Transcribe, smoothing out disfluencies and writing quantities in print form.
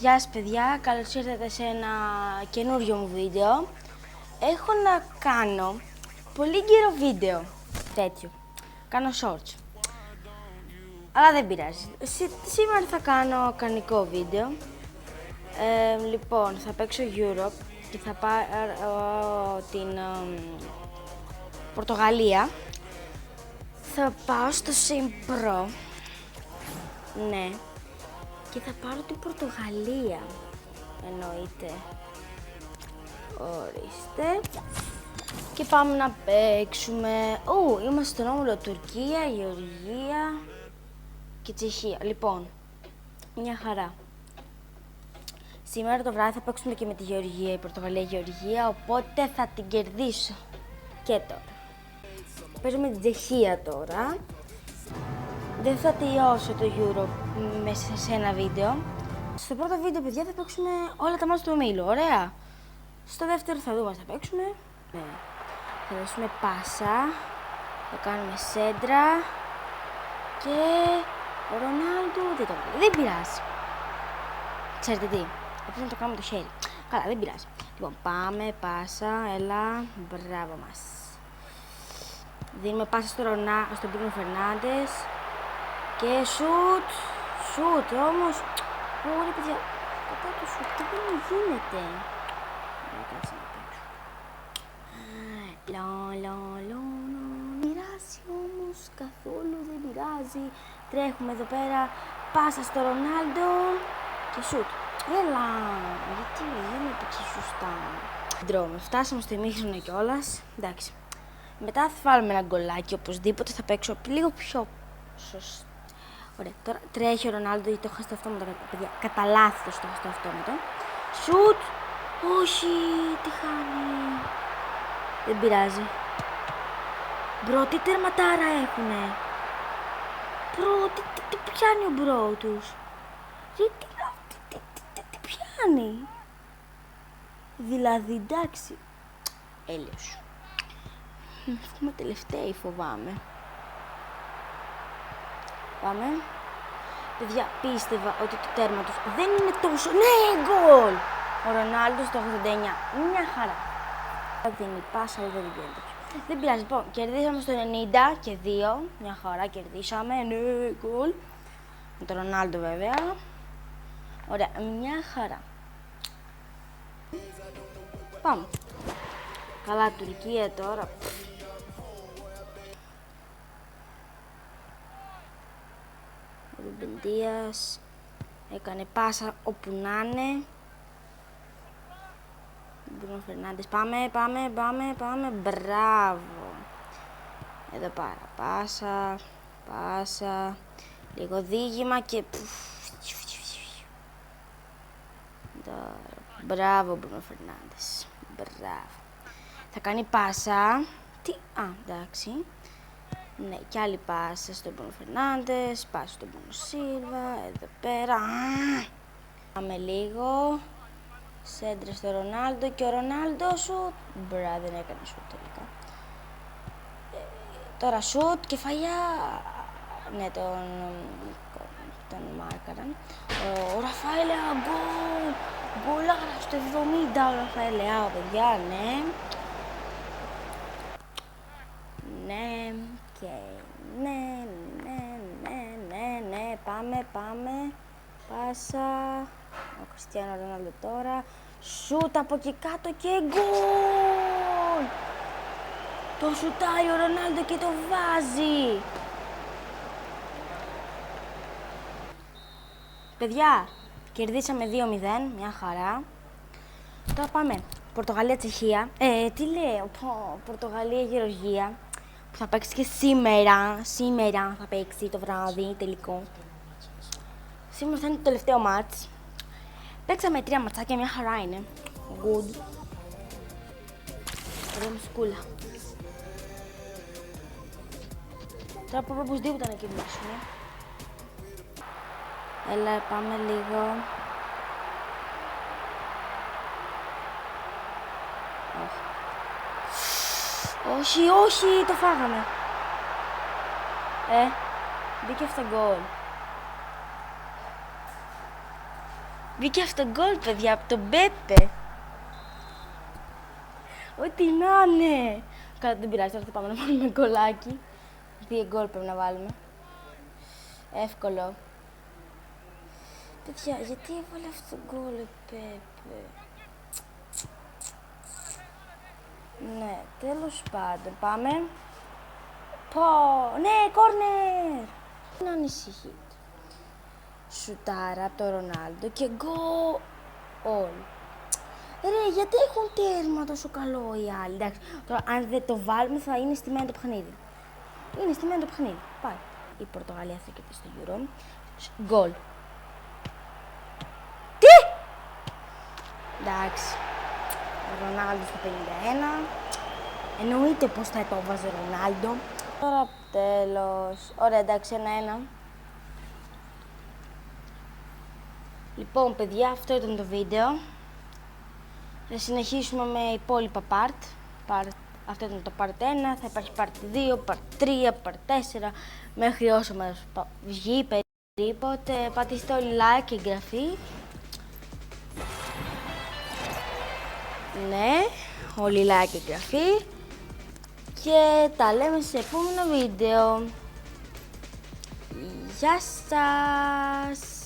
Γεια σας παιδιά, καλώς ήρθατε σε ένα καινούριο μου βίντεο. Έχω να κάνω πολύ καιρό βίντεο τέτοιο, κάνω shorts. Αλλά δεν πειράζει, σήμερα θα κάνω κανονικό βίντεο. Λοιπόν, θα παίξω Europe και θα πάρω την Πορτογαλία. Θα πάω στο Sim Pro, ναι. Και θα πάρω την Πορτογαλία, εννοείται. Ορίστε. Και πάμε να παίξουμε. Είμαστε στον όμιλο Τουρκία, Γεωργία και Τσεχία. Λοιπόν, μια χαρά. Σήμερα το βράδυ θα παίξουμε και με τη Γεωργία, η Πορτογαλία Γεωργία, οπότε θα την κερδίσω. Και τώρα. Παίζουμε την Τσεχία τώρα. Δεν θα τελειώσω το Euro μέσα σε ένα βίντεο. Στο πρώτο βίντεο, παιδιά, θα παίξουμε όλα τα μάτια του ομίλου. Ωραία. Στο δεύτερο θα δούμε, θα παίξουμε. Ναι. Θα δώσουμε πάσα. Θα κάνουμε σέντρα. Και ο Ρονάλντο δεν το βάλει. Δεν πειράζει. Ξέρετε τι, πρέπει να το κάνουμε το χέρι. Καλά, δεν πειράζει. Λοιπόν, πάμε, πάσα, έλα. Μπράβο μας. Δίνουμε πάσα στον Μπρούνο Φερνάντες. Και σουτ, όμως, πού είναι παιδιά, κατά το σουτ, τι δεν μου γίνεται. Κάτσε να παίξω. Πειράζει όμως, καθόλου δεν πειράζει. Τρέχουμε εδώ πέρα, πάσα στο Ρονάλντο και σουτ. Έλα, γιατί δεν έπαιξε σωστά. Ντρώμε, φτάσαμε στο ημίχρονο κιόλας, εντάξει. Μετά θα βάλουμε ένα γκολάκι, οπωσδήποτε θα παίξω λίγο πιο σωστά. Ωραία, τώρα τρέχει ο Ρονάλντο γιατί το είχα στο αυτόματο, παιδιά. Κατά λάθος το είχα στο αυτόματο. Σουτ! Όχι, τι χάνει. Δεν πειράζει. Μπρο, τι τερματάρα έχουνε. Μπρο, τι πιάνει ο μπρο τους. Τι πιάνει. Δηλαδή, εντάξει. Έλεος. Έχουμε τελευταίοι, φοβάμαι. Πάμε. Παιδιά, πίστευα ότι το τέρμα τους δεν είναι τόσο... Ναι, γκολ! Ο Ρονάλντο στο 89. Μια χαρά. Δίνει πάσα, αλλά δεν γίνεται. Δεν πειράζει. Λοιπόν, κερδίσαμε στο 90 και 2. Μια χαρά, κερδίσαμε. Ναι, γκολ. Με τον Ρονάλντο βέβαια. Ωραία, μια χαρά. Πάμε. Καλά, Τουρκία τώρα. Ο Ρούμπεν Δίας έκανε πάσα όπου να είναι. Μπρούνο Φερνάντες, πάμε, μπράβο. Εδώ πάρα, πάσα, λίγο δίγημα και... Μπράβο Μπρούνο Φερνάντες, μπράβο. Θα κάνει πάσα, εντάξει. Ναι, κι άλλη πάσα στον Μπρούνο Φερνάντες, πάσα στον Μπρούνο Σίλβα, εδώ πέρα. Πάμε λίγο. Σέντρα στο Ρονάλντο και ο Ρονάλντο σουτ. Μπρά, δεν έκανε σουτ τελικά. Τώρα σουτ, κεφαλιά. Ναι, τον μάρκαραν. Ο Ραφαέλεα, γκολ. Γκολάρα στο 70 ο Ραφαέλεα, παιδιά, ναι. Ναι, και ναι, πάμε. Πάσα. Ο Κριστιάνο Ρονάλντο τώρα. Σούτ από εκεί κάτω και γκολ! Το σουτάρει ο Ρονάλντο και το βάζει. Παιδιά, κερδίσαμε 2-0, μια χαρά. Τώρα πάμε. Πορτογαλία-Τσεχία. Τι λέω, Πορτογαλία-Γεωργία. Που θα παίξει και σήμερα. Σήμερα θα παίξει το βράδυ, τελικό. Σήμερα θα είναι το τελευταίο μάτς. Παίξαμε 3 ματσάκια, μια χαρά είναι. Good. Ωραία μουσικούλα. Τώρα πρέπει οπωσδήποτε να κερδίσουμε. Έλα, πάμε λίγο. Όχι, το φάγαμε. Μπήκε στο γκολ. Μπήκε αυτό γκολ, παιδιά, από τον Μπέπε. Ό,τι να είναι. Καλά, δεν πειράζει, τώρα θα πάμε να βάλουμε γκολάκι. 2 γκολ πρέπει να βάλουμε. Εύκολο. Παιδιά, γιατί έβαλε αυτό το γκολ, Πέπε. Ναι, τέλος πάντων, πάμε. Πω, ναι, κόρνερ. Να ανησυχείτε. Σουτάρα από τον Ρονάλντο και γκολ. Ρε, γιατί έχουν τέρμα τόσο καλό οι άλλοι. Εντάξει, τώρα αν δεν το βάλουμε θα είναι στημένο το παιχνίδι. Είναι στημένο το παιχνίδι. Πάει. Η Πορτογαλία θα κερδίσει στο Euro. Γκολ. Τι! Εντάξει. Ο Ρονάλντο στο 51. Εννοείται πως θα το βάζει ο Ρονάλντο. Τώρα τέλος. Ωραία, εντάξει, 1-1. Λοιπόν, παιδιά, αυτό ήταν το βίντεο. Θα συνεχίσουμε με υπόλοιπα part. Αυτό ήταν το part 1, θα υπάρχει part 2, part 3, part 4, μέχρι όσο μας βγει περίπου. Οπότε πατήστε όλοι like και εγγραφή. Ναι, όλοι like και εγγραφή. Και τα λέμε σε επόμενο βίντεο. Γεια σας!